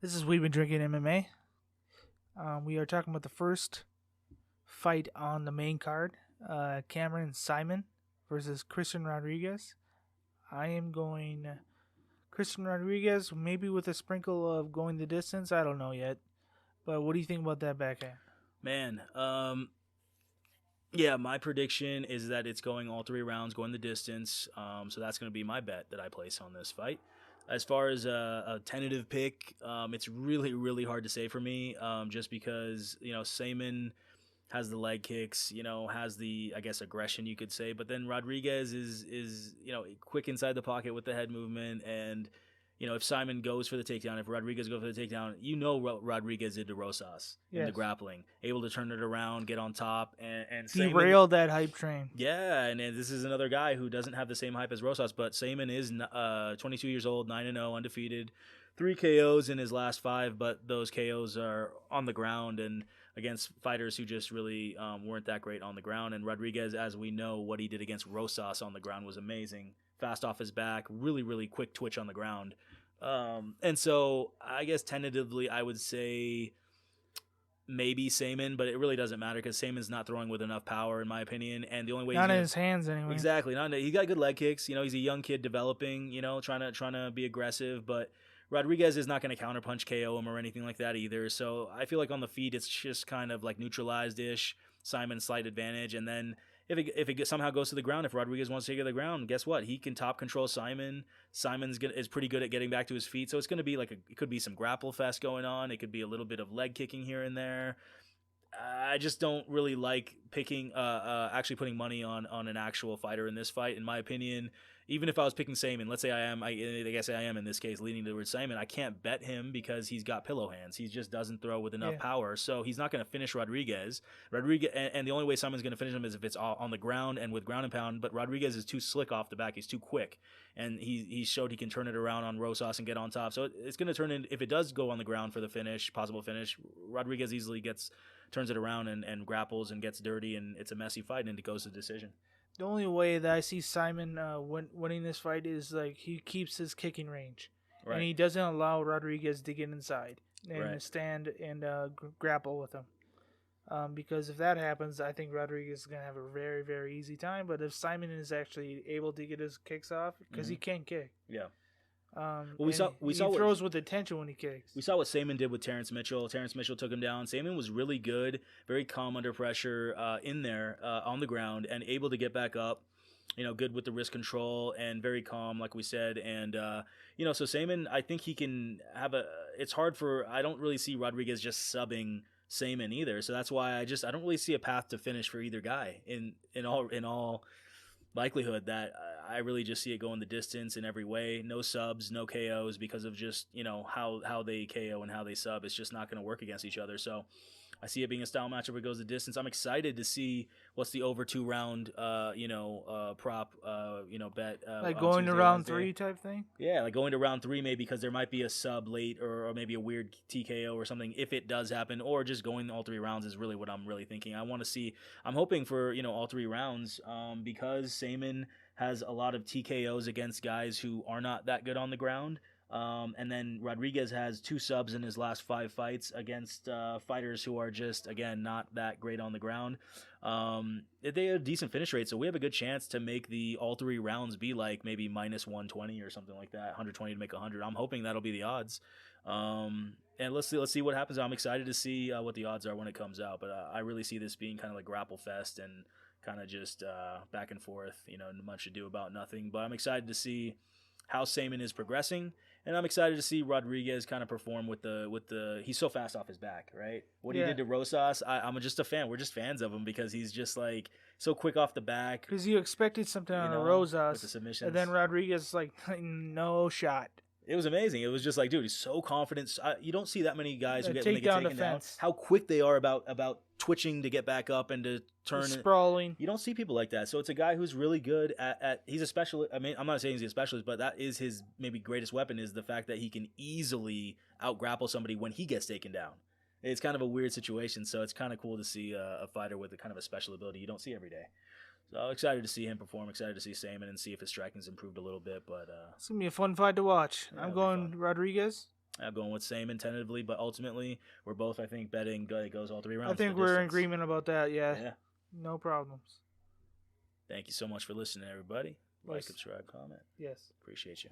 This is We've Been Drinking MMA. We are talking about the first fight on the main card. Cameron Saaiman versus Christian Rodriguez. I am going Christian Rodriguez, maybe with a sprinkle of going the distance. I don't know yet. But what do you think about that backhand? Man, yeah, my prediction is that it's going all 3 rounds, going the distance. So that's going to be my bet that I place on this fight. As far as a tentative pick, it's really, really hard to say for me, just because Saman has the leg kicks, has the, I guess, aggression you could say, but then Rodriguez is quick inside the pocket with the head movement, and if Saaiman goes for the takedown, if Rodriguez goes for the takedown, what Rodriguez did to Rosas in the grappling, able to turn it around, get on top, and Saaiman, derailed that hype train. yeah, and this is another guy who doesn't have the same hype as Rosas, but Saaiman is 22 years old, 9-0, undefeated, 3 KOs in his last 5, but those KOs are on the ground and against fighters who just really weren't that great on the ground. And Rodriguez, as we know, what he did against Rosas on the ground was amazing. Fast off his back, really, really quick twitch on the ground. And so I guess tentatively I would say maybe Saaiman, but it really doesn't matter because Saman's not throwing with enough power, in my opinion. And the only way Not in his hands anyway. Exactly. He got good leg kicks. He's a young kid developing. Trying to be aggressive, but Rodriguez is not going to counterpunch KO him or anything like that either. So I feel like on the feet, it's just kind of like neutralized-ish. Saaiman's slight advantage, and then if it somehow goes to the ground, if Rodriguez wants to take it to the ground, guess what? He can top control Saaiman. Is pretty good at getting back to his feet, so it's going to be like it could be some grapple fest going on. It could be a little bit of leg kicking here and there. I just don't really like actually putting money on an actual fighter in this fight. In my opinion, even if I was picking Saaiman, let's say I guess I am in this case leaning towards Saaiman, I can't bet him because he's got pillow hands. He just doesn't throw with enough power, so he's not going to finish Rodriguez. And the only way Saaiman's going to finish him is if it's on the ground and with ground and pound. But Rodriguez is too slick off the back. He's too quick, and he showed he can turn it around on Rosas and get on top. So it's going to turn in, if it does go on the ground for the possible finish, Rodriguez easily turns it around and grapples and gets dirty, and it's a messy fight, and it goes to decision. The only way that I see Saaiman winning this fight is like he keeps his kicking range, and he doesn't allow Rodriguez to get inside and stand and grapple with him. Because if that happens, I think Rodriguez is going to have a very, very easy time. But if Saaiman is actually able to get his kicks off, because he can kick. Yeah. He throws with attention when he kicks. We saw what Saaiman did with Terrence Mitchell. Terrence Mitchell took him down. Saaiman was really good, very calm under pressure in there on the ground and able to get back up. Good with the wrist control and very calm, like we said. And, so Saaiman, I think he can have it's hard I don't really see Rodriguez just subbing Saaiman either. So that's why I don't really see a path to finish for either guy in all likelihood. That I really just see it going the distance in every way. No subs, no KOs, because of just how they KO and how they sub. It's just not going to work against each other. So I see it being a style matchup where it goes the distance. I'm excited to see what's the over 2-round prop bet, like going to round 3 type thing. Yeah, like going to round 3 maybe, because there might be a sub late or maybe a weird TKO or something if it does happen, or just going all 3 rounds is really what I'm really thinking. I'm hoping for all 3 rounds because Saaiman has a lot of TKOs against guys who are not that good on the ground. And then Rodriguez has 2 subs in his last 5 fights against fighters who are just, again, not that great on the ground. They have a decent finish rate, so we have a good chance to make the all 3 rounds be like maybe minus 120 or something like that, 120 to make 100. I'm hoping that'll be the odds. And let's see what happens. I'm excited to see what the odds are when it comes out, but I really see this being kind of like grapple fest and kind of just back and forth, much ado about nothing. But I'm excited to see how Saaiman is progressing, and I'm excited to see Rodriguez kind of perform with the he's so fast off his back, right? What he did to Rosas, I'm just a fan. We're just fans of him because he's just like so quick off the back. Because you expected something on Rosas, with the submissions, and then Rodriguez like no shot. It was amazing. It was just like, dude, he's so confident. You don't see that many guys who get taken down. How quick they are about twitching to get back up and to turn. Sprawling. You don't see people like that. So it's a guy who's really good at he's a specialist. I mean, I'm not saying he's a specialist, but that is his maybe greatest weapon, is the fact that he can easily out-grapple somebody when he gets taken down. It's kind of a weird situation, so it's kind of cool to see a fighter with a kind of a special ability you don't see every day. So I'm excited to see him perform, excited to see Saaiman and see if his striking's improved a little bit. But it's going to be a fun fight to watch. Yeah, I'm going Rodriguez. I'm going with Saaiman tentatively, but ultimately we're both, I think, betting it goes all 3 rounds. I think we're in agreement about that. Yeah. No problems. Thank you so much for listening, everybody. Like, subscribe, comment. Yes. Appreciate you.